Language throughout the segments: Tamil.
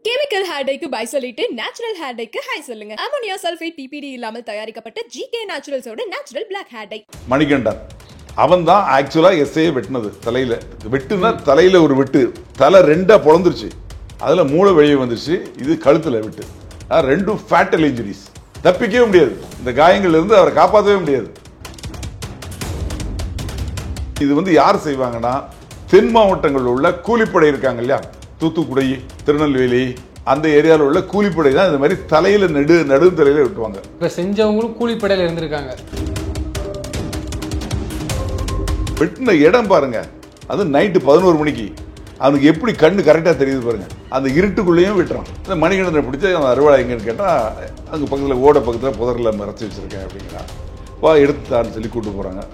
கெமிக்கல் ஹேர் டைக்கு பை சொல்லிட்டு நேச்சுரல் ஹேர் டைக்கு ஹை சொல்லுங்க. அமோனியா சல்ஃபேட் பிபிடி இல்லாமல் தயாரிக்கப்பட்ட ஜிகே நேச்சுரல்ஸோட natural black hair dye. Manikandan அவன் தான் ஆக்சுவலா எஸ்ஐயை வெட்டினது. தலையில வெட்டுனா தலையில ஒரு வெட்டு, தலை ரெண்டா பொழந்துருச்சு, அதுல மூளை வெளியே வந்துருச்சு. இது கழுத்துல வெட்டு, ரெண்டும் ஃபேட்டல் இன்ஜுரிஸ். தப்பிக்கவே முடியாது, இந்த காயங்கள்ல இருந்து அவரை காப்பாற்றவே முடியாது. இது யார் செய்வாங்கன்னா, தென் மாவட்டங்களில் உள்ள கூலிப்படை இருக்காங்க இல்லையா, தூத்துக்குடி, திருநெல்வேலி, அந்த ஏரியாவில் உள்ள கூலிப்படை தான் இந்த மாதிரி தலையில நடு தலையில விட்டுவாங்க. இப்ப செஞ்சவங்களும் கூலிப்படையில இருந்திருக்காங்க. வெட்டின இடம் பாருங்க, அது நைட்டு 11 மணிக்கு. அவனுக்கு எப்படி கண்ணு கரெக்டா தெரியுது பாருங்க. அந்த இருட்டுக்குள்ளேயும் விட்டுறான். இந்த மணிகண்டனை பிடிச்ச அவன் அறுவாளை எங்கன்னு கேட்டா, அங்க பக்கத்துல ஓட பக்கத்துல புதர்ல மறைச்சி வச்சிருக்கேன் அப்படிங்கிறான். வா எடுத்துட்டான்னு சொல்லி கூட்டு போறாங்க.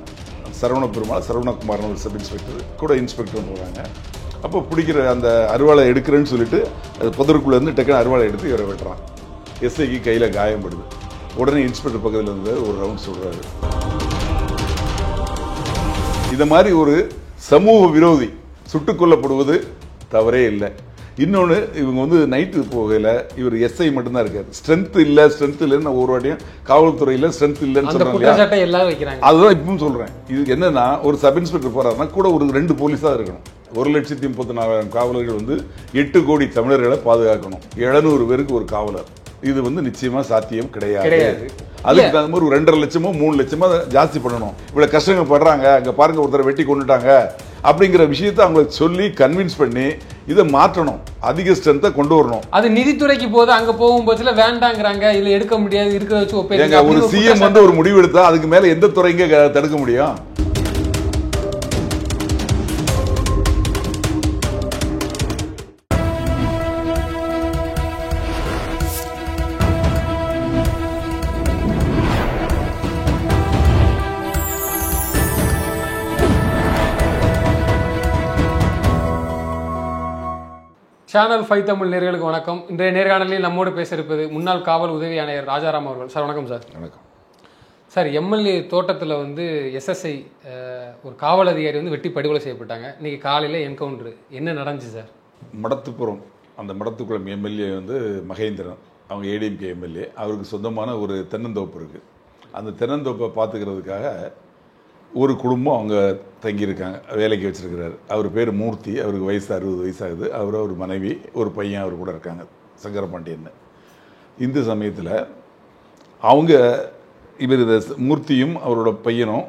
சரவண பெருமாள், சரவணகுமார்னு ஒரு சப் இன்ஸ்பெக்டர் கூட இன்ஸ்பெக்டர் போறாங்க. அப்போ பிடிக்கிற அந்த அறுவாளை எடுக்கிறேன்னு சொல்லிட்டு அது புதருக்குள்ள இருந்து டக்குன்னு அறுவாளை எடுத்து இவரை வெட்டுறான். எஸ்ஐக்கு கையில காயப்படுது. உடனே இன்ஸ்பெக்டர் பக்கத்தில் இருந்து ஒரு ரவுண்ட் சொல்றாரு. இந்த மாதிரி ஒரு சமூக விரோதி சுட்டுக் கொல்லப்படுவது தவறே இல்லை. இன்னொன்று, இவங்க நைட்டு போகல, இவர் எஸ்ஐ மட்டும்தான் இருக்காரு. ஸ்ட்ரென்த் இல்லைன்னு ஒரு வாட்டியும் காவல்துறையில ஸ்ட்ரென்த் இல்லைன்னு சொல்றாங்க. அதுதான் இப்பவும் சொல்றேன். இது என்னன்னா, ஒரு சப் இன்ஸ்பெக்டர் போறாருன்னா கூட ஒரு 2 போலீஸா இருக்கணும். 1,34,000 காவலர்கள் 8 கோடி தமிழர்களை பாதுகாக்கணும். 700 பேருக்கு ஒரு காவலர். இது நிச்சயமா சாத்தியம் கிடையாது. அதுக்கு தகுந்த மாதிரி 2.5 லட்சமோ 3 லட்சமோ ஜாஸ்தி பண்ணணும். இவ்வளவு கஷ்டங்கள் படுறாங்க, அங்க பாருங்க ஒருத்தரை வெட்டி கொண்டுட்டாங்க அப்படிங்கிற விஷயத்தை அவங்களுக்கு சொல்லி கன்வின்ஸ் பண்ணி இதை மாற்றணும். அதிக ஸ்ட்ரென்த்தை கொண்டு வரணும். அது நிதித்துறைக்கு போது அங்க போகும்போதுல வேண்டாங்கிறாங்க, இல்ல எடுக்க முடியாது, இருக்கிறத வச்சு ஒரு சிஎம் ஒரு முடிவு எடுத்தா அதுக்கு மேல எந்த துறைங்க தடுக்க முடியும்? சேனல் 5 தமிழ் நேயர்களுக்கு வணக்கம். இன்றைய நேர்காணலில் நம்மோடு பேச இருப்பது முன்னாள் காவல் உதவி ஆணையர் ராஜாராம் அவர்கள். சார் வணக்கம். சார் வணக்கம். சார், எம்எல்ஏ தோட்டத்தில் எஸ்எஸ்ஐ ஒரு காவல் அதிகாரி வெட்டி படுகொலை செய்யப்பட்டாங்க. இன்னைக்கு காலையில் என்கவுண்டர். என்ன நடந்துச்சு சார்? மடத்துப்புறம், அந்த மடத்துக்குளம் எம்எல்ஏ மகேந்திரன், அவங்க ஏடிஎம்கே எம்எல்ஏ. அவருக்கு சொந்தமான ஒரு தென்னந்தோப்பு இருக்குது. அந்த தென்னந்தோப்பை பார்த்துக்கிறதுக்காக ஒரு குடும்பம் அவங்க தங்கியிருக்காங்க, வேலைக்கு வச்சிருக்கிறாரு. அவர் பேர் மூர்த்தி. அவருக்கு வயசு 60 வயசாகுது. அவர் ஒரு மனைவி, ஒரு பையன் அவர் கூட இருக்காங்க, சங்கரபாண்டியன். இந்த சமயத்தில் அவங்க இவர் மூர்த்தியும் அவரோட பையனும்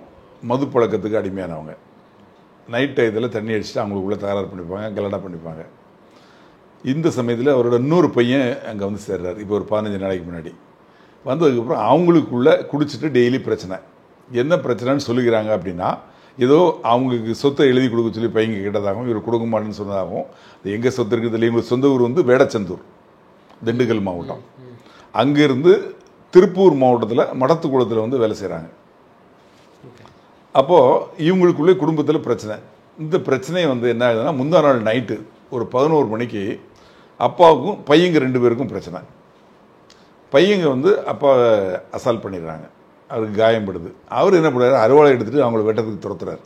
மது பழக்கத்துக்கு அடிமையானவங்க. நைட் டயத்தில் தண்ணி அடிச்சுட்டு அவங்களுக்குள்ளே தகராறு பண்ணிப்பாங்க, கலடா பண்ணிப்பாங்க. இந்த சமயத்தில் அவரோட இன்னொரு பையன் அங்கே சேர்றாரு. இப்போ ஒரு 15 நாளைக்கு முன்னாடி வந்ததுக்கப்புறம் அவங்களுக்குள்ளே குடிச்சிட்டு டெய்லி பிரச்சனை. என்ன பிரச்சனைன்னு சொல்லுகிறாங்க அப்படின்னா, ஏதோ அவங்களுக்கு சொத்தை எழுதி கொடுக்க சொல்லி பையங்க கேட்டதாகவும், இவர் கொடுக்க மாட்டேன்னு சொன்னதாகவும். எங்கே சொத்து இருக்குது இல்லை, இவங்க சொந்த ஊர் வேடச்சந்தூர், திண்டுக்கல் மாவட்டம். அங்கேருந்து திருப்பூர் மாவட்டத்தில் மடத்துக்குளத்தில் வேலை செய்கிறாங்க. அப்போது இவங்களுக்குள்ளே குடும்பத்தில் பிரச்சனை. இந்த பிரச்சனை என்ன ஆகுதுன்னா, முந்தா நாள் நைட்டு ஒரு 11 மணிக்கு அப்பாவுக்கும் பையங்க 2 பேருக்கும் பிரச்சனை. பையங்க அப்பாவை அசால்ட் பண்ணிடுறாங்க. அவருக்கு காயப்படுது. அவர் என்ன பண்ணுறாரு, அறுவாளை எடுத்துகிட்டு அவங்கள வெட்டத்துக்கு துரத்துறாரு.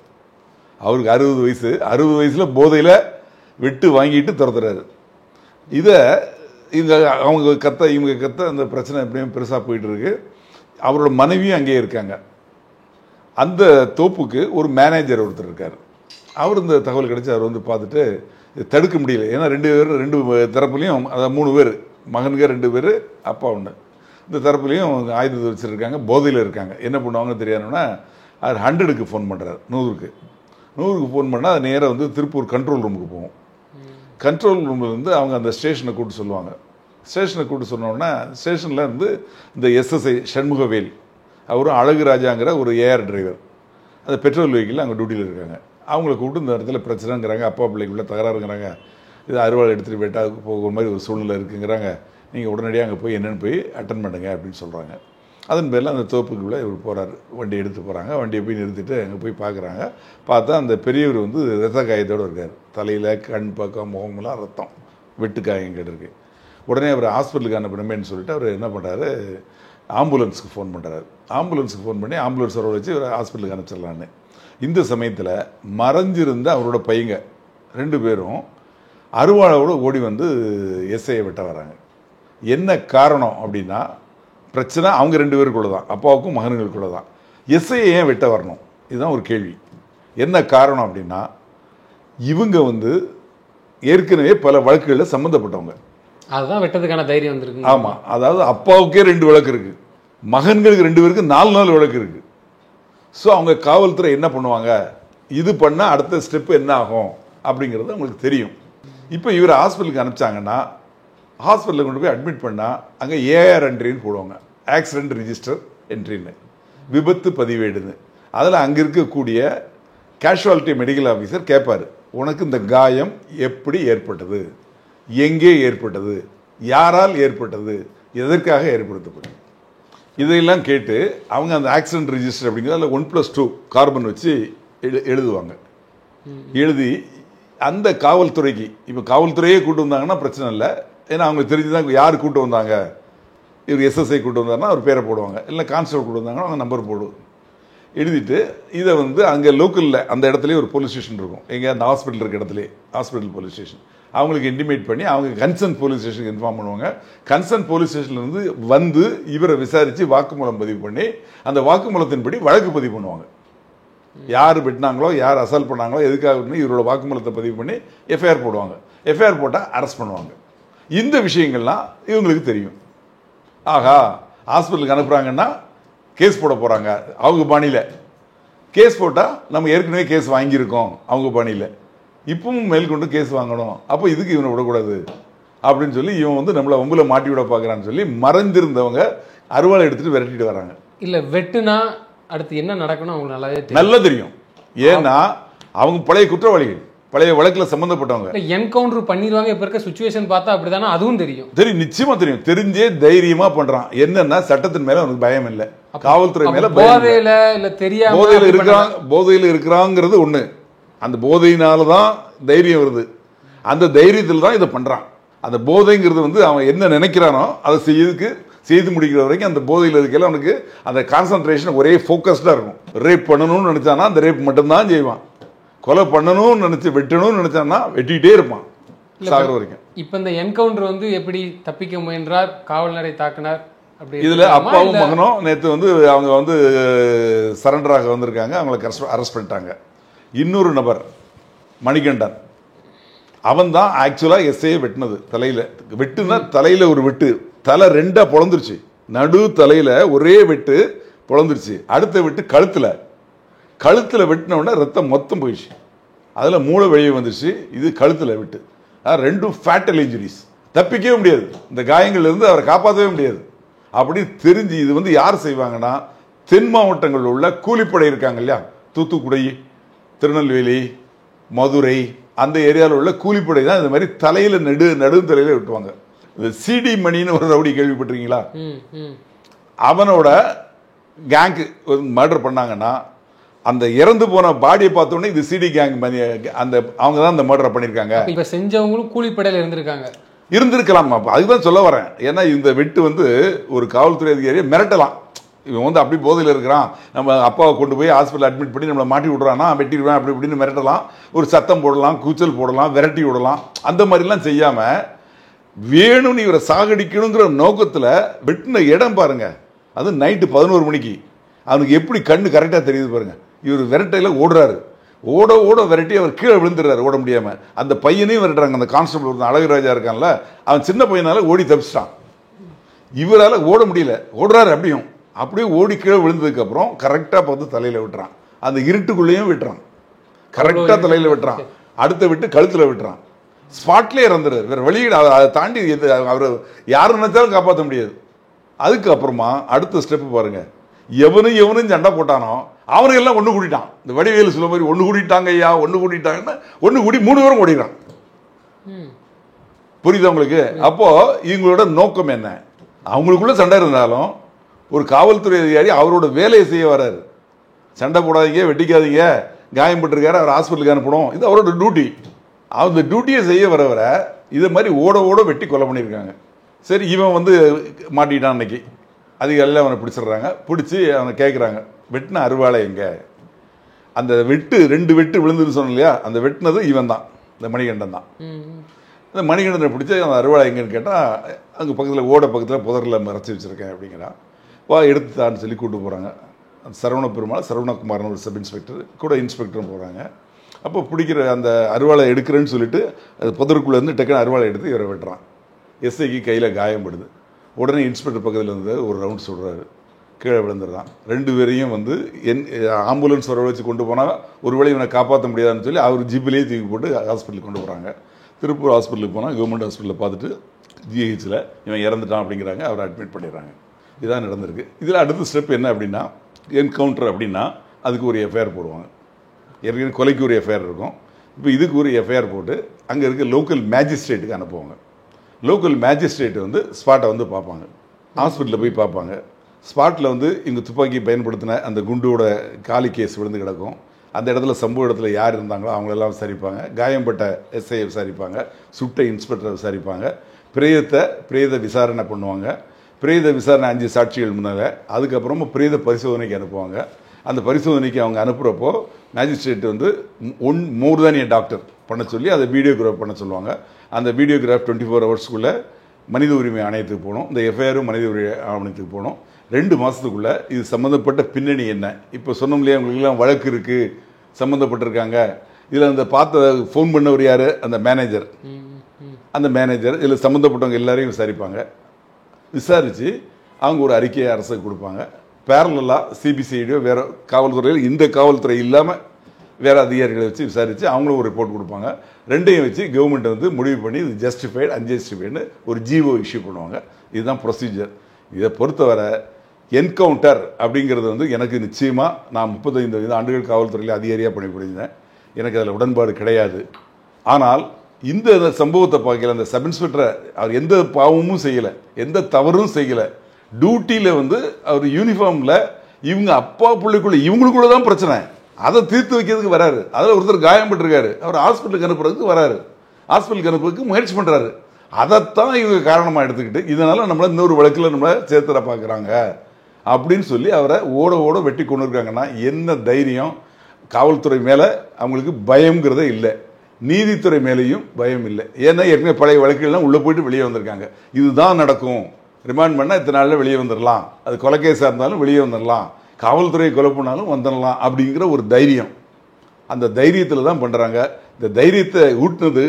அவருக்கு 60 வயசு. 60 வயசில் போதையில் வெட்டு வாங்கிட்டு துரத்துறாரு. இதை அவங்க கத்த அந்த பிரச்சனை எப்படியும் பெருசாக போயிட்டு இருக்கு. அவரோட மனைவியும் அங்கேயே இருக்காங்க. அந்த தோப்புக்கு ஒரு மேனேஜர் ஒருத்தர் இருக்கார். அவர் இந்த தகவல் கிடைச்சி அவர் பார்த்துட்டு தடுக்க முடியல. ஏன்னா 2 தரப்புலையும், அதாவது 3 பேர், மகனுக்கு 2 பேர், அப்பா 1. இந்த தரப்புலையும் ஆயுதத்தை வச்சுருக்காங்க, போதையில் இருக்காங்க. என்ன பண்ணுவாங்கன்னு தெரியாதுன்னா, அவர் 100க்கு ஃபோன் பண்ணுறாரு. 100க்கு ஃபோன் பண்ணால் அது நேராக திருப்பூர் கண்ட்ரோல் ரூமுக்கு போகும். கண்ட்ரோல் ரூமில் அவங்க அந்த ஸ்டேஷனை கூப்பிட்டு சொல்லுவாங்க. ஸ்டேஷனை கூப்பிட்டு சொன்னோன்னா, ஸ்டேஷனில் இந்த எஸ்எஸ்ஐ சண்முகவேல், அவரும் அழகுராஜாங்கிற ஒரு ஏஆர் டிரைவர், அந்த பெட்ரோல் வெஹிக்கிளில் அங்கே டியூட்டியில் இருக்காங்க. அவங்கள கூப்பிட்டு இந்த இடத்துல பிரச்சனைங்கிறாங்க, அப்பா பிள்ளைக்குள்ளே தகராறுங்கிறாங்க, இது அறுவாள் எடுத்துகிட்டு வெட்டாவுக்கு போகிற மாதிரி ஒரு சூழ்நிலை இருக்குங்கிறாங்க, நீங்கள் உடனடியாக அங்கே போய் என்னென்னு போய் அட்டன் பண்ணுங்க அப்படின்னு சொல்கிறாங்க. அதன் பேரில் அந்த தோப்புக்குள்ளே இவர் போகிறார். வண்டி எடுத்து போகிறாங்க. வண்டியை போய் நிறுத்திட்டு அங்கே போய் பார்க்குறாங்க. பார்த்தா அந்த பெரியவர் ரத்த காயத்தோடு இருக்கார். தலையில், கண் பக்கம், முகமெல்லாம் ரத்தம், வெட்டு காயங்கள் இருக்குது. உடனே அவர் ஹாஸ்பிட்டலுக்கு அனுப்பணுமேன்னு சொல்லிட்டு அவர் என்ன பண்ணுறாரு, ஆம்புலன்ஸுக்கு ஃபோன் பண்ணுறாரு. ஆம்புலன்ஸுக்கு ஃபோன் பண்ணி ஆம்புலன்ஸ் வர வச்சு இவர் ஹாஸ்பிட்டலுக்கு அனுப்பிச்சிடலான்னு. இந்த சமயத்தில் மறைஞ்சிருந்த அவரோட பையங்க 2 பேரும் அருவாளோடு ஓடி வந்து எஸ்ஐயை வெட்ட வராங்க. என்ன காரணம் அப்படின்னா, பிரச்சனை அவங்க 2 பேருக்குள்ள தான், அப்பாவுக்கும் மகன்களுக்குள்ள தான். எஸ்ஐயை ஏன் வெட்ட வரணும், இதுதான் ஒரு கேள்வி. என்ன காரணம் அப்படின்னா, இவங்க வந்து ஏற்கனவே பல வழக்குகளில் சம்மந்தப்பட்டவங்க. அதுதான் வெட்டதுக்கான தைரியம் வந்திருக்கு. ஆமாம், அதாவது அப்பாவுக்கே 2 வழக்கு இருக்கு, மகன்களுக்கு 2 பேருக்கு 4 வழக்கு இருக்கு. ஸோ அவங்க காவல்துறை என்ன பண்ணுவாங்க, இது பண்ணால் அடுத்த ஸ்டெப்பு என்ன ஆகும் அப்படிங்கிறது அவங்களுக்கு தெரியும். இப்போ இவர் ஹாஸ்பிட்டலுக்கு அனுப்பிச்சாங்கன்னா, ஹாஸ்பிட்டலில் கொண்டு போய் அட்மிட் பண்ணால் அங்கே ஏஆர் என்ட்ரின்னு போடுவாங்க, ஆக்சிடென்ட் ரிஜிஸ்டர் என்ட்ரின்னு, விபத்து பதிவேடுன்னு. அதில் அங்கே இருக்கக்கூடிய கேஷுவாலிட்டி மெடிக்கல் ஆஃபீஸர் கேட்பார், உனக்கு இந்த காயம் எப்படி ஏற்பட்டது, எங்கே ஏற்பட்டது, யாரால் ஏற்பட்டது, எதற்காக ஏற்படுத்தப்பட்டது, இதையெல்லாம் கேட்டு அவங்க அந்த ஆக்சிடென்ட் ரிஜிஸ்டர் அப்படிங்கிறது அதில் 1+2 கார்பன் வச்சு எழுதுவாங்க. எழுதி அந்த காவல்துறைக்கு, இப்போ காவல்துறையே கூட்டு வந்தாங்கன்னா பிரச்சனை இல்லை, ஏன்னா அவங்களுக்கு தெரிஞ்சுதான் யார் கூட்டு வந்தாங்க. இவர் எஸ்எஸ்ஐ கூட்டு வந்தாருன்னா அவர் பேரை போடுவாங்க, இல்லை கான்ஸ்டபிள் கூட்டு வந்தாங்கன்னா அவங்க நம்பர் போடுவோம். எழுதிட்டு இதை வந்து அங்கே லோக்கலில் அந்த இடத்துலேயே ஒரு போலீஸ் ஸ்டேஷன் இருக்கும், எங்கே அந்த ஹாஸ்பிட்டல் இருக்க இடத்துலேயே ஹாஸ்பிட்டல் போலீஸ் ஸ்டேஷன், அவங்களுக்கு இன்டிமேட் பண்ணி அவங்க கன்சர்ன் போலீஸ் ஸ்டேஷனுக்கு இன்ஃபார்ம் பண்ணுவாங்க. கன்சர்ன் போலீஸ் ஸ்டேஷன்லேருந்து வந்து இவரை விசாரித்து வாக்குமூலம் பதிவு பண்ணி அந்த வாக்குமூலத்தின்படி வழக்கு பதிவு பண்ணுவாங்க. யார் வெட்டினாங்களோ, யார் அசால்ட் பண்ணாங்களோ, எதுக்காக இவரோட வாக்குமூலத்தை பதிவு பண்ணி எஃப்ஐஆர் போடுவாங்க. எஃப்ஐஆர் போட்டால் அரெஸ்ட் பண்ணுவாங்க. இந்த விஷயங்கள்லாம் இவங்களுக்கு தெரியும். ஆகா, ஹாஸ்பிட்டலுக்கு அனுப்புகிறாங்கன்னா கேஸ் போட போகிறாங்க, அவங்க பாணியில் கேஸ் போட்டால் நம்ம ஏற்கனவே கேஸ் வாங்கியிருக்கோம் அவங்க பாணியில், இப்பவும் மேற்கொண்டு கேஸ் வாங்கணும், அப்போ இதுக்கு இவனை விடக்கூடாது அப்படின்னு சொல்லி இவன் வந்து நம்மளை வம்புல மாட்டி விட பார்க்குறான்னு சொல்லி மறைந்திருந்தவங்க அருவாளை எடுத்துகிட்டு விரட்டிட்டு வராங்க. இல்லை வெட்டுனா அடுத்து என்ன நடக்கணும் அவங்களுக்கு நல்லா தெரியும். ஏன்னா அவங்க பழைய குற்றவாளிகள், பழைய வழக்கில் சம்பந்தப்பட்டவங்க. என்கவுண்டர் பண்ணிடுவாங்க. இப்போ இருக்க சுச்சுவேஷன் பார்த்தா அப்படிதானே, அதுவும் தெரியும். நிச்சயமா தெரியும். தெரிஞ்சே தைரியமா பண்றான். என்னன்னா சட்டத்தின் மேல அவனுக்கு பயம் இல்லை, காவல்துறை மேல போதையில இல்ல தெரியாம போதையில இருக்கிறாங்கிறது ஒண்ணு. அந்த போதையினாலதான் தைரியம் வருது. அந்த தைரியத்தில் தான் இதை பண்றான். அந்த போதைங்கிறது வந்து அவன் என்ன நினைக்கிறானோ அதை செய்து முடிக்கிற வரைக்கும் அந்த போதையில் இருக்கையில அவனுக்கு அந்த கான்சன்ட்ரேஷன் ஒரே ஃபோக்கஸ்டா இருக்கும். ரேப் பண்ணணும்னு நினைச்சானா அந்த ரேப் மட்டும்தான் செய்வான். கொலை பண்ணணும்னு நினைச்சு வெட்டணும்னு நினைச்சானா வெட்டிகிட்டே இருப்பான் சாகிற வரைக்கும். இப்ப இந்த என்கவுண்டர் வந்து எப்படி தப்பிக்க முயன்றார், காவல்நிலை தாக்குனார், அப்படி இதுல அப்பாவும் மகனும் நேற்று வந்து அவங்க வந்து சரண்டராக வந்திருக்காங்க, அவங்களை அரெஸ்ட் பண்ணிட்டாங்க. இன்னொரு நபர் மணிகண்டன், அவன் தான் ஆக்சுவலா எஸ்ஐயை வெட்டினது. தலையில வெட்டுனா தலையில ஒரு வெட்டு, தலை 2 பொழந்துருச்சு, நடு தலையில ஒரே வெட்டு பொழந்துருச்சு. அடுத்த வெட்டு கழுத்துல வெட்டின உடனே ரத்தம் மொத்தம் போயிடுச்சு, அதுல மூளை வெளியே வந்துருச்சு. இது கழுத்துல வெட்டு, 2 ஃபேட்டல் இன்ஜுரிஸ். தப்பிக்கவே முடியாது, இந்த காயங்கள்ல இருந்து அவரை காப்பாற்றவே முடியாது. அப்படி தெரிஞ்சு இது வந்து யார் செய்வாங்கன்னா, தென் மாவட்டங்களில் உள்ள கூலிப்படை இருக்காங்க இல்லையா, தூத்துக்குடி, திருநெல்வேலி, மதுரை, அந்த ஏரியாவில் உள்ள கூலிப்படை தான் இந்த மாதிரி தலையில நடு தலையில வெட்டுவாங்க. இந்த சிடி மணின்னு ஒரு ரவுடி கேள்விப்பட்டிருக்கீங்களா, அவனோட கேங்க் மர்டர் பண்ணாங்கன்னா அந்த இறந்து போன பாடியை பார்த்தோன்னே இது சிடி கேங், அந்த அவங்க தான் அந்த மர்டர் பண்ணியிருக்காங்க. இப்ப செஞ்சவங்களும் கூலிப்படையில் இருந்திருக்கலாம். அதுதான் சொல்ல வரேன். ஏன்னா இந்த வெட்டு வந்து ஒரு காவல்துறை அதிகாரியை மிரட்டலாம். இவன் வந்து அப்படி போதையில் இருக்கிறான், நம்ம அப்பாவை கொண்டு போய் ஹாஸ்பிட்டல் அட்மிட் பண்ணி நம்மளை மாட்டி விட்றான்னா வெட்டிடுவேன் அப்படி இப்படின்னு மிரட்டலாம், ஒரு சத்தம் போடலாம், கூச்சல் போடலாம், விரட்டி விடலாம். அந்த மாதிரிலாம் செய்யாமல் வேணும்னு இவரை சாகடிக்கணுங்கிற நோக்கத்தில் வெட்டின இடம் பாருங்க, அது நைட்டு 11 மணிக்கு. அவனுக்கு எப்படி கண்ணு கரெக்டாக தெரியுது பாருங்க. இவர் விரட்டையில் ஓடுறாரு, ஓட விரட்டி அவர் கீழே விழுந்துடுறாரு ஓட முடியாம. அந்த பையனையும் விரட்டுறாங்க. அந்த கான்ஸ்டபிள் அழகுராஜா இருக்கான்ல, அவன் சின்ன பையனால ஓடி தப்பிச்சிட்டான். இவரால் ஓட முடியல, ஓடுறாரு. அப்படியே ஓடி கீழே விழுந்ததுக்கு அப்புறம் கரெக்டா பார்த்து தலையில விட்டுறான். அந்த இருட்டுக்குள்ளேயும் விட்டுறான், கரெக்டா தலையில விட்டுறான். அடுத்த விட்டு கழுத்துல விட்டுறான். ஸ்பாட்லேயே இறந்துறாரு. வேற வெளியிட அதை தாண்டி அவர் யாரு நினைச்சாலும் காப்பாற்ற முடியாது. அதுக்கப்புறமா அடுத்த ஸ்டெப் பாருங்க, எவனும் சண்டை போட்டானோ அவனுக்கு எல்லாம் ஒன்று கூட்டிட்டான். இந்த வடிவேலு சொல்ல மாதிரி ஒன்று கூட்டிட்டாங்க ஐயா, ஒன்று கூட்டிட்டாங்கன்னா ஒன்று கூட்டி 3 பேரும் ஓடிடுறான். புரியுது உங்களுக்கு? அப்போ இவங்களோட நோக்கம் என்ன? அவங்களுக்குள்ள சண்டை இருந்தாலும் ஒரு காவல்துறை அதிகாரி அவரோட வேலையை செய்ய வர்றாரு. சண்டை போடாதீங்க, வெட்டிக்காதீங்க, காயம்பட்டிருக்காரு, அவர் ஹாஸ்பிட்டலுக்கு அனுப்பணும், இது அவரோட டியூட்டி. அந்த டியூட்டியை செய்ய வர இதை மாதிரி ஓட வெட்டி கொலை பண்ணியிருக்காங்க. சரி, இவன் வந்து மாட்டிக்கிட்டான். அன்னைக்கு அதிகாரியில் அவனை பிடிச்சிடுறாங்க. பிடிச்சி அவனை கேட்குறாங்க, வெட்டின அருவாளை எங்க? அந்த வெட்டு 2 வெட்டு விழுந்துன்னு சொன்ன இல்லையா, அந்த வெட்டினது இவன் தான், இந்த மணிகண்டன் தான். அந்த மணிகண்டனை பிடிச்சி அந்த அருவாளை எங்கன்னு கேட்டால் அங்கே பக்கத்தில் ஓட பக்கத்தில் புதரில் மறைச்சி வச்சுருக்கேன் அப்படிங்கிறான். வா எடுத்துத்தான்னு சொல்லி கூப்பிட்டு போகிறாங்க. சரவண பெருமாள், சரவணகுமார்னு ஒரு சப் இன்ஸ்பெக்டர் கூட இன்ஸ்பெக்டரும் போகிறாங்க. அப்போ பிடிக்கிற அந்த அருவாளை எடுக்கிறேன்னு சொல்லிட்டு அது புதருக்குள்ளேருந்து டக்குன்னு அருவாளை எடுத்து இவரை வெட்டுறான். எஸ்ஐக்கு கையில் காயப்படுது. உடனே இன்ஸ்பெக்டர் பக்கத்தில் இருந்து ஒரு ரவுண்ட் சொல்கிறாரு, கீழே விழுந்துடுறான். 2 பேரையும் வந்து ஆம்புலன்ஸ் வர வச்சு கொண்டு போனால் ஒருவேளை இவனை காப்பாற்ற முடியாதுன்னு சொல்லி அவர் ஜிப்பிலேயே தூக்கி போட்டு ஹாஸ்பிட்டலுக்கு கொண்டு போகிறாங்க. திருப்பூர் ஹாஸ்பிட்டலுக்கு போனால் கவர்மெண்ட் ஹாஸ்பிட்டலில் பார்த்துட்டு ஜிஹெச்சில் இவன் இறந்துட்டான் அப்படிங்கிறாங்க. அவரை அட்மிட் பண்ணிடுறாங்க. இதுதான் நடந்திருக்கு. இதில் அடுத்த ஸ்டெப் என்ன அப்படின்னா, என்கவுண்டர் அப்படின்னா அதுக்கு ஒரு எஃப்ஐஆர் போடுவாங்க. ஏற்கனவே கொலைக்கு ஒரு எஃப்ஐஆர் இருக்கும். இப்போ இதுக்கு ஒரு எஃப்ஐஆர் போட்டு அங்கே இருக்க லோக்கல் மேஜிஸ்ட்ரேட்டுக்கு அனுப்புவாங்க. லோக்கல் மேஜிஸ்ட்ரேட் வந்து ஸ்பாட்டை வந்து பார்ப்பாங்க. ஹாஸ்பிட்டலில் போய் பார்ப்பாங்க. ஸ்பாட்டில் வந்து இங்கே துப்பாக்கி பயன்படுத்தின அந்த குண்டோட காலி கேஸ் விழுந்து கிடக்கும். அந்த இடத்துல சம்பவ இடத்துல யார் இருந்தாங்களோ அவங்களெல்லாம் விசாரிப்பாங்க. காயம்பட்ட எஸ்ஐயை விசாரிப்பாங்க. சுட்ட இன்ஸ்பெக்டரை விசாரிப்பாங்க. பிரேத விசாரணை பண்ணுவாங்க. பிரேத விசாரணை 5 சாட்சிகள் முன்னால. அதுக்கப்புறமா பிரேத பரிசோதனைக்கு அனுப்புவாங்க. அந்த பரிசோதனைக்கு அவங்க அனுப்புகிறப்போ மேஜிஸ்ட்ரேட் வந்து மோர் தேன் ஏ டாக்டர் பண்ண சொல்லி அதை வீடியோகிராஃப் பண்ண சொல்லுவாங்க. அந்த வீடியோகிராஃப் 24 ஹவர்ஸ்க்குள்ளே மனித உரிமை ஆணையத்துக்கு போகணும். இந்த எஃப்ஐஆரும் மனித உரிமை ஆணையத்துக்கு போகணும். 2 மாதத்துக்குள்ளே இது சம்மந்தப்பட்ட பின்னணி என்ன, இப்போ சொன்னோம் இல்லையா, அவங்களுக்கெல்லாம் வழக்கு இருக்குது, சம்மந்தப்பட்டிருக்காங்க. இதில் அந்த ஃபோன் பண்ணவர் யார், அந்த மேனேஜர். அந்த மேனேஜர் இதில் சம்மந்தப்பட்டவங்க எல்லாரையும் விசாரிப்பாங்க. விசாரித்து அவங்க ஒரு அறிக்கையை அரசுக்கு கொடுப்பாங்க. பேரலாக சிபிசிஐடியோ வேறு காவல்துறையில் இந்த காவல்துறை இல்லாமல் வேறு அதிகாரிகளை வச்சு விசாரித்து அவங்களும் ஒரு ரிப்போர்ட் கொடுப்பாங்க. 2ஐயும் வச்சு கவர்மெண்ட் வந்து முடிவு பண்ணி இது ஜஸ்டிஃபைடு அன்ஜஸ்டிஃபைடுன்னு ஒரு ஜிஓ இஷ்யூ பண்ணுவாங்க. இதுதான் ப்ரொசீஜர். இதை பொறுத்தவரை என்கவுண்டர் அப்படிங்கிறது வந்து எனக்கு நிச்சயமாக, நான் 35 ஆண்டுகள் காவல்துறையில் அதிகாரியாக பணிபுரிந்தேன், எனக்கு அதில் உடன்பாடு கிடையாது. ஆனால் இந்த சம்பவத்தை பார்க்கல, அந்த சப் இன்ஸ்பெக்டரை அவர் எந்த பாவமும் செய்யலை, எந்த தவறும் செய்யலை. டியூட்டியில் வந்து அவர் யூனிஃபார்மில் இவங்க அப்பா பிள்ளைக்குள்ள இவங்களுக்குள்ள தான் பிரச்சனை, அதை தீர்த்து வைக்கிறதுக்கு வராரு. அதில் ஒருத்தர் காயப்பட்டிருக்காரு, அவர் ஹாஸ்பிட்டலுக்கு அனுப்புறதுக்கு வராரு, ஹாஸ்பிட்டலுக்கு அனுப்புறதுக்கு முயற்சி பண்ணுறாரு. அதைத்தான் இவங்க காரணமாக எடுத்துக்கிட்டு இதனால் நம்மளை இன்னொரு வழக்கில் நம்மளை சேர்த்துட பார்க்குறாங்க அப்படின்னு சொல்லி அவரை ஓட ஓட வெட்டி கொண்டு இருக்காங்கன்னா என்ன தைரியம்? காவல்துறை மேலே அவங்களுக்கு பயங்கிறதே இல்லை, நீதித்துறை மேலேயும் பயம் இல்லை. ஏன்னா ஏற்கனவே பழைய வழக்குகள்லாம் உள்ளே போயிட்டு வெளியே வந்திருக்காங்க. இதுதான் நடக்கும், ரிமாண்ட் பண்ணால் இத்தனை நாளில் வெளியே வந்துடலாம், அது கொலைகேஸாக இருந்தாலும் வெளியே வந்துடலாம், காவல்துறையை கொலை பண்ணாலும் வந்துடலாம் அப்படிங்கிற ஒரு தைரியம். அந்த தைரியத்தில் தான் பண்ணுறாங்க. இந்த தைரியத்தை ஊட்டினது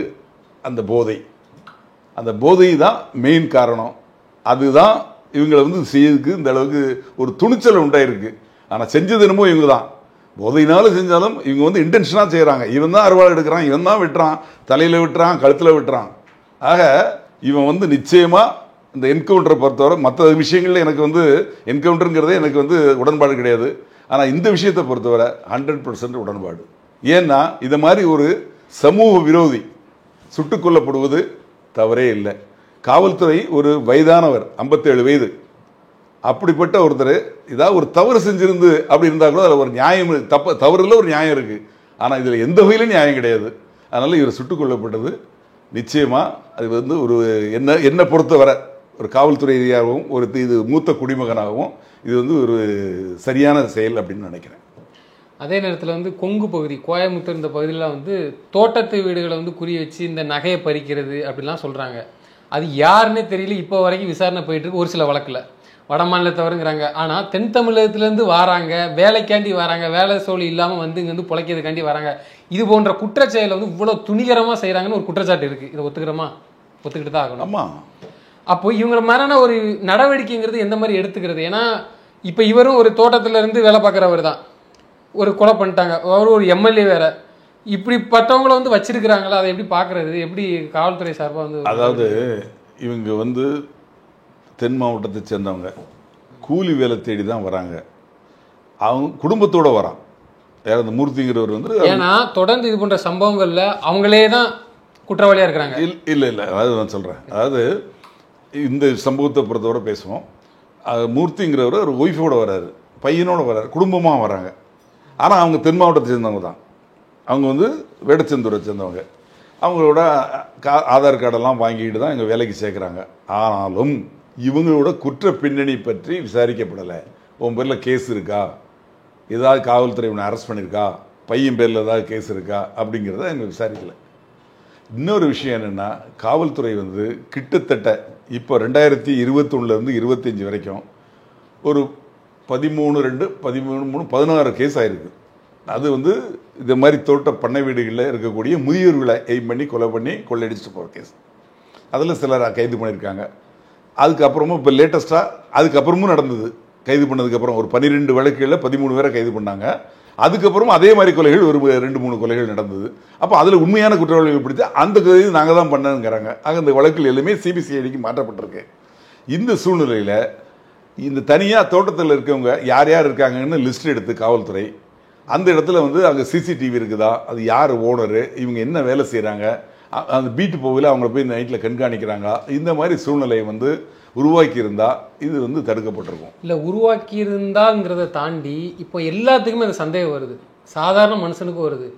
அந்த போதை. அந்த போதை தான் மெயின் காரணம். அதுதான் இவங்களை வந்து செய்யறதுக்கு இந்த அளவுக்கு ஒரு துணிச்சல் உண்டாயிருக்கு. ஆனால் செஞ்சது என்னமோ இவங்க தான். போதையினாலும் செஞ்சாலும் இவங்க வந்து இன்டென்ஷனாக செய்கிறாங்க. இவன் தான் அருவாள் எடுக்கிறான், இவன் தான் வெட்டுறான், தலையில் வெட்டுறான், கழுத்தில் வெட்டுறான். ஆக இவன் வந்து நிச்சயமாக இந்த என்கவுண்டரை பொறுத்தவரை மற்ற விஷயங்களில் எனக்கு வந்து என்கவுண்டருங்கிறதே எனக்கு வந்து உடன்பாடு கிடையாது. ஆனால் இந்த விஷயத்தை பொறுத்தவரை 100% உடன்பாடு. ஏன்னா இதை மாதிரி ஒரு சமூக விரோதி சுட்டுக் கொல்லப்படுவது தவறே இல்லை. காவல்துறை ஒரு வயதானவர், 57 வயது, அப்படிப்பட்ட ஒருத்தர் ஏதாவது ஒரு தவறு செஞ்சிருந்து அப்படி இருந்தால் கூட அதில் ஒரு நியாயம், தவறுல ஒரு நியாயம் இருக்குது. ஆனால் இதில் எந்த வகையிலும் நியாயம் கிடையாது. அதனால் இவர் சுட்டுக் கொல்லப்பட்டது நிச்சயமாக அது வந்து ஒரு என்னை பொறுத்தவரை ஒரு காவல்துறையாகவும் ஒரு இது மூத்த குடிமகனாகவும் இது வந்து ஒரு சரியான செயல் அப்படின்னு நினைக்கிறேன். அதே நேரத்தில் வந்து கொங்கு பகுதி, கோயம்புத்தூர் இந்த பகுதியில் வந்து தோட்டத்து வீடுகளை வந்து குறி வச்சு இந்த நகையை பறிக்கிறது அப்படிலாம் சொல்கிறாங்க. அது யாருன்னே தெரியல, இப்போ வரைக்கும் விசாரணை போயிட்டு இருக்கு. ஒரு சில வழக்கில் வட மாநிலத்தவருங்கிறாங்க. ஆனால் தென் தமிழகத்துலேருந்து வராங்க, வேலைக்காண்டி வராங்க, வேலை சோழி இல்லாமல் வந்து இங்கே வந்து பிழைக்கிறதுக்காண்டி வராங்க. இது போன்ற குற்றச்செயலை வந்து இவ்வளோ துணிகரமாக செய்கிறாங்கன்னு ஒரு குற்றச்சாட்டு இருக்குது. இதை ஒத்துக்கிட்டு தான் ஆகணும். ஆமாம். அப்போ இவங்க மாதிரியான ஒரு நடவடிக்கைங்கிறது எந்த மாதிரி எடுத்துக்கிறது? ஏன்னா இப்போ இவரும் ஒரு தோட்டத்தில் இருந்து வேலை பார்க்குறவர் தான், ஒரு கொலை பண்ணிட்டாங்க, அவர் ஒரு எம்எல்ஏ வேற, இப்படிப்பட்டவங்களை வந்து வச்சிருக்கிறாங்களா? அதை எப்படி பார்க்கறது? எப்படி காவல்துறை சார்பாக வந்து? அதாவது இவங்க வந்து தென் மாவட்டத்தை சேர்ந்தவங்க, கூலி வேலை தேடி தான் வராங்க. அவங்க குடும்பத்தோடு வரான். யார் அந்த மூர்த்திங்கிறவர் வந்து, ஏன்னா தொடர்ந்து இது போன்ற சம்பவங்களில் அவங்களே தான் குற்றவாளியாக இருக்கிறாங்க. இல்லை அதாவது நான் சொல்கிறேன், அதாவது இந்த சம்பவத்தை பொறுத்தவரை பேசுவோம். மூர்த்திங்கிறவர் ஒரு ஒய்ஃபோடு வராரு, பையனோடு வராரு, குடும்பமாக வராங்க. ஆனால் அவங்க தென் மாவட்டத்தை சேர்ந்தவங்க தான். அவங்க வந்து வேடச்சந்தூரை சேர்ந்தவங்க. அவங்களோட ஆதார் கார்டெல்லாம் வாங்கிட்டு தான் எங்கள் வேலைக்கு சேர்க்குறாங்க. ஆனாலும் இவங்களோட குற்ற பின்னணி பற்றி விசாரிக்கப்படலை. உன் பேரில் கேஸ் இருக்கா, ஏதாவது காவல்துறை இவனை அரெஸ்ட் பண்ணியிருக்கா, பையன் பேரில் ஏதாவது கேஸ் இருக்கா அப்படிங்கிறத எங்கள் விசாரிக்கலை. இன்னொரு விஷயம் என்னென்னா, காவல்துறை வந்து கிட்டத்தட்ட இப்போ 2021 25 வரைக்கும் ஒரு 16 கேஸ் ஆயிருக்கு. அது வந்து இந்த மாதிரி தோட்ட பண்ணை வீடுகளில் இருக்கக்கூடிய முதியோர்களை எய்ம் பண்ணி கொலை பண்ணி கொள்ளையடிச்சிட்டு போகிற கேஸ். அதில் சிலர் கைது பண்ணியிருக்காங்க. அதுக்கப்புறமும் இப்போ லேட்டஸ்ட்டாக அதுக்கப்புறமும் நடந்தது. கைது பண்ணதுக்கப்புறம் ஒரு 12 வழக்குகளில் 13 பேரை கைது பண்ணாங்க. அதுக்கப்புறம் அதே மாதிரி கொலைகள் ஒரு 2-3 கொலைகள் நடந்தது. அப்போ அதில் உண்மையான குற்றவாளிகள் பிடித்து அந்த கைது நாங்கள் தான் பண்ணணுங்கிறாங்க. ஆக இந்த வழக்குகள் எல்லாமே சிபிசிஐடிக்கு மாற்றப்பட்டிருக்கு. இந்த சூழ்நிலையில் இந்த தனியாக தோட்டத்தில் இருக்கவங்க யார் யார் இருக்காங்கன்னு லிஸ்ட் எடுத்து காவல்துறை அந்த இடத்துல வந்து அங்கே சிசிடிவி இருக்குதா, அது யார் ஓனரு, இவங்க என்ன வேலை செய்கிறாங்க, அந்த பீட்டு போகல அவங்கள போய் நைட்டில் கண்காணிக்கிறாங்க, இந்த மாதிரி சூழ்நிலையை வந்து உருவாக்கியிருந்தா இது வந்து தடுக்கப்பட்டிருக்கும். இல்லை உருவாக்கியிருந்தாங்கிறத தாண்டி இப்போ எல்லாத்துக்குமே அந்த சந்தேகம் வருது, சாதாரண மனுஷனுக்கும் வருது.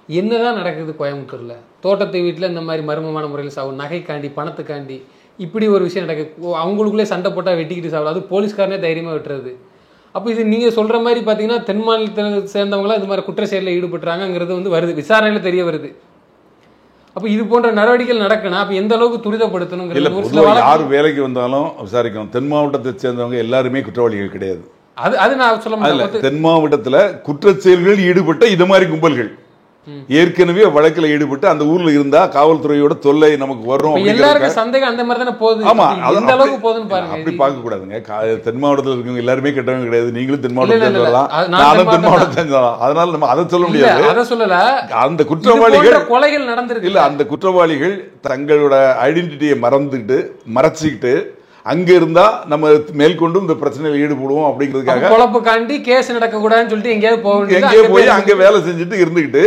என்னதான் நடக்குது கோயம்புத்தூரில்? தோட்டத்து வீட்டில் இந்த மாதிரி மர்மமான முறையில் சாகும், நகைக்காண்டி பணத்துக்காண்டி இப்படி ஒரு விஷயம் நடக்குது. அவங்களுக்குள்ளே சண்டை போட்டால் வெட்டிக்கிட்டு சாப்பிடும், அது போலீஸ்காரனே தைரியமாக விட்டுறது. அப்போ இது நீங்கள் சொல்கிற மாதிரி பார்த்தீங்கன்னா தென் மாநிலத்தை சேர்ந்தவங்களாம் இந்த மாதிரி குற்ற செயலில் ஈடுபட்டுறாங்கிறது வந்து வருது, விசாரணையில் தெரிய வருது. அப்போ இது போன்ற நடவடிக்கைகள் நடக்கணும். அப்போ எந்த அளவுக்கு துரிதப்படுத்தணும்? யார் வேலைக்கு வந்தாலும் விசாரிக்கணும். தென் மாவட்டத்தை சேர்ந்தவங்க எல்லாருமே குற்றவாளிகள் கிடையாது. அது நான் சொல்ல முடியல. தென் மாவட்டத்தில் குற்ற செயல்களில் ஈடுபட்ட இது மாதிரி கும்பல்கள் ஏற்கனவே வழக்கில் ஈடுபட்டு அந்த ஊர்ல இருந்தா காவல்துறையோட தொல்லை நமக்கு வரும். எல்லாருக்கும் சந்தேகம் அந்த மாதிரி தானே போகுது. ஆமா, எந்த அளவுக்கு போகுதுன்னு பாருங்க. அப்படி பார்க்க கூடாதுங்க. தென் மாவட்டத்தில் இருக்கவங்க எல்லாருமே கெட்டவங்க கிடையாது. நீங்களும் தென் மாவட்டத்தில் வரலாம், நானும் தென் மாவட்டத்தில் வரலாம். அதனால நம்ம அதை சொல்ல முடியாது. அதை சொல்லல. அந்த குற்றவாளிகள் கொலைகள் நடந்திருக்கு இல்ல, அந்த குற்றவாளிகள் தங்களோட ஐடென்டிட்டியை மறைச்சிக்கிட்டு அங்க இருந்தா நம்ம மேற்கொண்டு இந்த பிரச்சனையில் ஈடுபடுவோம் அப்படிங்கிறதுக்காக குழப்பக்காண்டி கேஸ் நடக்க கூடாதுன்னு சொல்லிட்டு எங்கேயோ போய் அங்க வேலை செஞ்சுட்டு இருந்துகிட்டு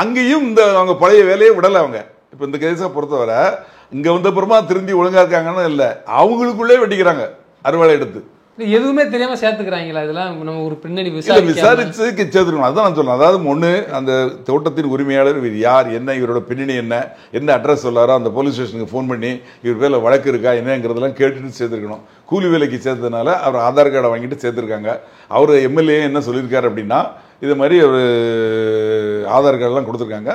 அங்கேயும் இந்த அவங்க பழைய வேலையை விடல. அவங்க இப்ப இந்த கேஸை பொறுத்தவரை இங்க வந்த அப்புறமா திரும்பி ஒழுங்கா இருக்காங்கன்னு இல்ல, அவங்களுக்குள்ளே வெட்டிக்கிறாங்க அறுவாளை எடுத்து. எதுவுமே தெரியாம சேர்த்துக்கிறாங்களா? இதெல்லாம் நம்ம ஒரு பின்னணி விசாரிச்சு சேர்த்துக்கணும். அதான் நான் சொல்றேன். அதாவது ஒண்ணு அந்த தோட்டத்தின் உரிமையாளர் இவர் யார், என்ன இவரோட பின்னணி என்ன அட்ரஸ் சொல்லாரோ அந்த போலீஸ் ஸ்டேஷனுக்கு ஃபோன் பண்ணி இவர் பேர்ல வழக்கு இருக்கா என்னங்கிறதெல்லாம் கேட்டுட்டு சேர்த்துருக்கணும். கூலி வேலைக்கு சேர்த்ததுனால அவர் ஆதார் கார்டை வாங்கிட்டு சேர்த்துருக்காங்க. அவர் எம்எல்ஏ என்ன சொல்லியிருக்காரு அப்படின்னா, இது மாதிரி ஒரு ஆதார் கார்டெல்லாம் கொடுத்துருக்காங்க,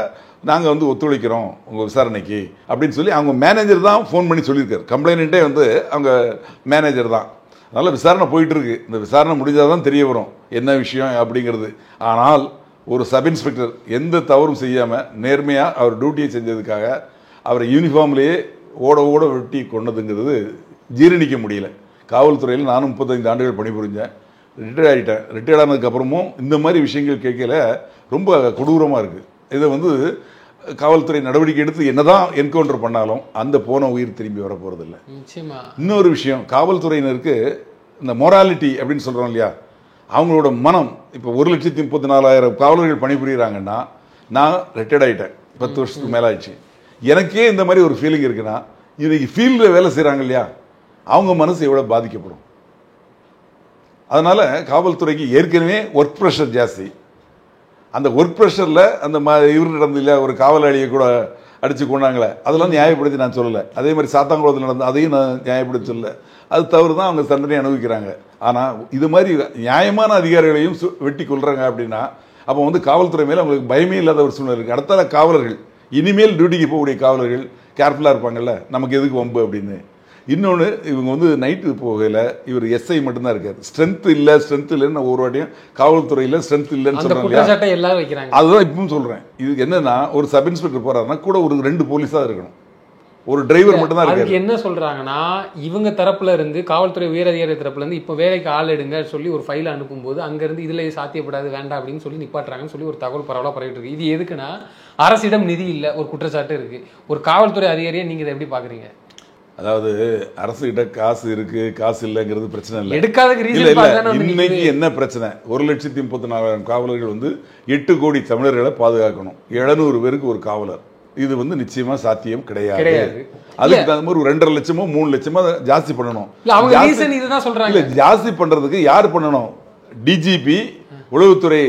நாங்கள் வந்து ஒத்துழைக்கிறோம் உங்கள் விசாரணைக்கு அப்படின்னு சொல்லி அவங்க மேனேஜர் தான் ஃபோன் பண்ணி சொல்லியிருக்காரு. கம்ப்ளைண்ட்டே வந்து அவங்க மேனேஜர் தான். அதனால் விசாரணை போயிட்டு இருக்கு. இந்த விசாரணை முடிஞ்சால் தான் தெரிய வரும் என்ன விஷயம் அப்படிங்கிறது. ஆனால் ஒரு சப் இன்ஸ்பெக்டர் எந்த தவறும் செய்யாமல் நேர்மையாக அவர் டியூட்டியை செஞ்சதுக்காக அவரை யூனிஃபார்ம்லேயே ஓட வெட்டி கொண்டதுங்கிறது ஜீரணிக்க முடியல. காவல்துறையில் நானும் 35 ஆண்டுகள் பணிபுரிஞ்சேன், ரிட்டையர்ட் ஆகிட்டேன். ரிட்டையர்ட் ஆனதுக்கப்புறமும் இந்த மாதிரி விஷயங்கள் கேட்கல ரொம்ப கொடூரமாக இருக்குது. இதை வந்து காவல்துறை நடவடிக்கை எடுத்து என்னதான் என்கவுண்டர் பண்ணாலும் அந்த போன உயிர் திரும்பி வர போறது இல்லை. இன்னொரு விஷயம், காவல்துறையினருக்கு இந்த மொராலிட்டி அப்படின்னு சொல்றோம் இல்லையா, அவங்களோட மனம். இப்போ 1,34,000 காவலர்கள் பணிபுரிகிறாங்கன்னா நான் ரிட்டையர்ட் ஆகிட்டேன், 10 வருஷத்துக்கு மேலே ஆயிடுச்சு. எனக்கே இந்த மாதிரி ஒரு ஃபீலிங் இருக்குன்னா இன்னைக்கு ஃபீல்டில் வேலை செய்கிறாங்க இல்லையா, அவங்க மனசு எவ்வளோ பாதிக்கப்படும். அதனால காவல்துறைக்கு ஏற்கனவே ஒர்க் ப்ரெஷர் ஜாஸ்தி. அந்த ஒர்க் ப்ரெஷரில் அந்த இவர் நடந்து இல்லையா, ஒரு காவலாளியை கூட அடித்து கொண்டாங்களே, அதெல்லாம் நியாயப்படுத்தி நான் சொல்லலை. அதே மாதிரி சாத்தாங்குளத்தில் நடந்து அதையும் நான் நியாயப்படுத்தி சொல்லலை. அது தவறு தான், அவங்க தண்டனை அனுபவிக்கிறாங்க. ஆனால் இது மாதிரி நியாயமான அதிகாரிகளையும் வெட்டி கொள்றாங்க அப்படின்னா அப்போ வந்து காவல்துறை மேலே அவங்களுக்கு பயமே இல்லாத ஒரு சூழ்நிலை இருக்குது. அடுத்த காவலர்கள் இனிமேல் டியூட்டிக்கு போகக்கூடிய காவலர்கள் கேர்ஃபுல்லாக இருப்பாங்கல்ல, நமக்கு எதுக்கு வம்பு அப்படின்னு. இன்னொன்று, இவங்க வந்து நைட்டு போகல, இவர் எஸ்ஐ மட்டும்தான் இருக்காரு. ஸ்ட்ரென்த் இல்லைன்னு ஒரு வாட்டியும் காவல்துறையில் ஸ்ட்ரென்த் இல்லைன்னு சொல்றாங்க. அதுதான் இப்பவும் சொல்றேன். இதுக்கு என்னன்னா, ஒரு சப் இன்ஸ்பெக்டர் போறாருன்னா கூட ஒரு 2 போலீஸ் தான் இருக்கணும், ஒரு டிரைவர் மட்டும் தான் இருக்கு. என்ன சொல்றாங்கன்னா, இவங்க தரப்புல இருந்து காவல்துறை உயரதிகாரி தரப்புல இருந்து இப்போ வேலைக்கு ஆள் எடுங்க சொல்லி ஒரு ஃபைல் அனுப்பும்போது அங்கிருந்து இதுல சாத்தியப்படாது வேண்டாம் அப்படின்னு சொல்லி நிப்பாட்டுறாங்கன்னு சொல்லி ஒரு தகவல் பரவலாக பரவிட்டு இருக்கு. இது எதுக்குன்னா, அரசிடம் நிதி இல்லை ஒரு குற்றச்சாட்டு இருக்கு. ஒரு காவல்துறை அதிகாரியை நீங்க இதை எப்படி பாக்குறீங்க? அதாவது அரசு கிட்ட காசு இருக்கு, காசு இல்லைங்கிறது பிரச்சனை இல்லை. இன்னைக்கு என்ன பிரச்சனை, 1,34,000 காவலர்கள் வந்து 8 கோடி தமிழர்களை பாதுகாக்கணும், 700 பேருக்கு ஒரு காவலர். இது வந்து நிச்சயமா சாத்தியம் கிடையாது. அதுக்கு தகுந்த மாதிரி 2.5 லட்சமோ 3 லட்சமோ ஜாஸ்தி பண்ணணும். ஜாஸ்தி பண்றதுக்கு யார் பண்ணணும்? டிஜிபி, உளவுத்துறை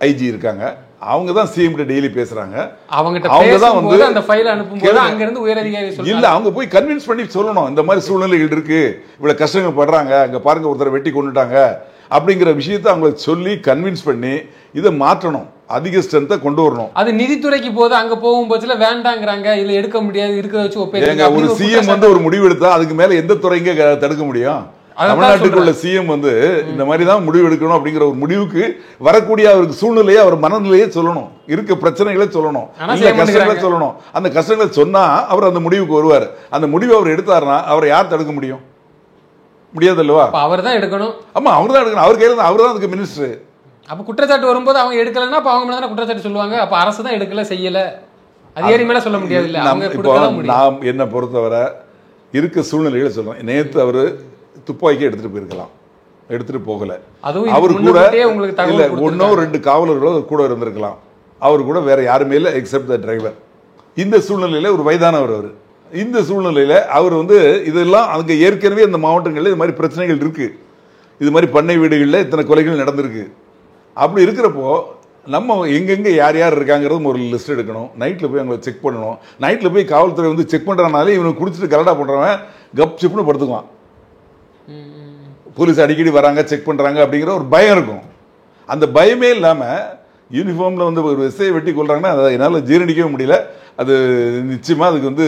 ஐஜி இருக்காங்க, அவங்க தான் சிஎம் கிட்ட டெய்லி பேசுறாங்க. அவங்க தான் வந்து அந்த ஃபைல் அனுப்பும்போது அங்க இருந்து உயர் அதிகாரி சொல்றாங்க. இல்ல, அவங்க போய் கன்வின்ஸ் பண்ணி சொல்லணும், இந்த மாதிரி சூழ்நிலைகள் இருக்கு, இவ்வளவு கஷ்டங்கள் படுறாங்க, அங்க பாருங்க ஒருத்தரை வெட்டி கொண்டுட்டாங்க அப்படிங்கிற விஷயத்தை அவங்களுக்கு சொல்லி கன்வின்ஸ் பண்ணி இதை மாற்றணும். அதிக ஸ்ட்ரென்த்தை கொண்டு வரணும். அது நிதித்துறைக்கு போது அங்க போகும் பட்சத்துல வேண்டாங்கிறாங்க, இல்ல எடுக்க முடியாது, இருக்கிறத வச்சு ஒப்பேங்க. ஒரு சிஎம் வந்து ஒரு முடிவு எடுத்தா அதுக்கு மேல எந்த துறைங்க தடுக்க முடியும்? தமிழ்நாட்டுக்குள்ள சிஎம் வந்து இந்த மாதிரி தான் முடிவு எடுக்கணும் அப்படிங்கிற ஒரு முடிவுக்கு வரக்கூடிய அவருக்கு சூழ்நிலையை, அவர் மனநிலையே சொல்லணும், இருக்க பிரச்சனைகளை சொல்லணும், கஷ்டங்களை சொல்லணும். அந்த கஷ்டங்களை சொன்னா அவர் அந்த முடிவுக்கு வருவார். அந்த முடிவு அவர் எடுத்தாருன்னா அவரை யார் தடுக்க முடியும்? முடியாது அல்லவா? அவர் தான் எடுக்கணும். ஆமா, அவர் தான் எடுக்கணும். அவர் கையில அவர் தான் அதுக்கு மினிஸ்டர். அப்ப குற்றச்சாட்டு வரும்போது அவங்க எடுக்கலன்னா அப்ப அவங்க மேல தானே குற்றச்சாட்டு சொல்லுவாங்க. அப்ப அரசு தான் எடுக்கல, செய்யல, அதிகாரி மேல சொல்ல முடியாது இல்ல. நாம் என்ன பொறுத்தவரை இருக்க சூழ்நிலைகளை சொல்றோம். நேத்து அவரு துப்பாக்கி எடுத்துட்டு போயிருக்கலாம், எடுத்துட்டு போகல. அவரு கூட இல்ல 1-2 காவலர்களும் கூட இருந்திருக்கலாம். அவர் கூட வேற யாருமே இல்லை எக்ஸப்ட் த டிரைவர். இந்த சூழ்நிலையில ஒரு வயதானவர் அவர். இந்த சூழ்நிலையில அவர் வந்து இதெல்லாம் அங்க ஏற்கனவே இந்த மாவட்டங்களில் இது மாதிரி பிரச்சனைகள் இருக்கு. இது மாதிரி பண்ணை வீடுகளில் இத்தனை கொலைகள் நடந்திருக்கு. அப்படி இருக்கிறப்போ நம்ம எங்கெங்க யார் யார் இருக்காங்கிறது ஒரு லிஸ்ட் எடுக்கணும். நைட்டில் போய் அவங்களை செக் பண்ணணும். நைட்டில் போய் காவல்துறை வந்து செக் பண்ணுறதுனாலே இவனுக்கு குடிச்சிட்டு கலடா பண்ணுறவன் கப் சிப்னு படுத்துக்குவான். போலீஸ் அடிக்கடி வராங்க, செக் பண்ணுறாங்க அப்படிங்கிற ஒரு பயம் இருக்கும். அந்த பயமே இல்லாமல் யூனிஃபார்மில் வந்து ஒரு விசையை வெட்டி கொள்றாங்கன்னா அதை என்னால் ஜீரணிக்கவே முடியல. அது நிச்சயமாக அதுக்கு வந்து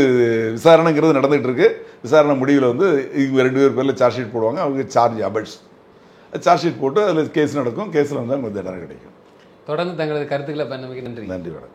விசாரணைங்கிறது நடந்துகிட்டு இருக்கு. விசாரணை முடிவில் வந்து இவங்க 2 பேர் பேரில் சார்ஜ் ஷீட் போடுவாங்க. அவங்க சார்ஜ் அபல்ஸ் சார்ஜ் ஷீட் போட்டு அதில் கேஸ் நடக்கும். கேஸில் வந்து அவங்க தண்டனை கிடைக்கும். தொடர்ந்து தங்களது கருத்துக்களை பண்ண நன்றி. நன்றி மேடம்.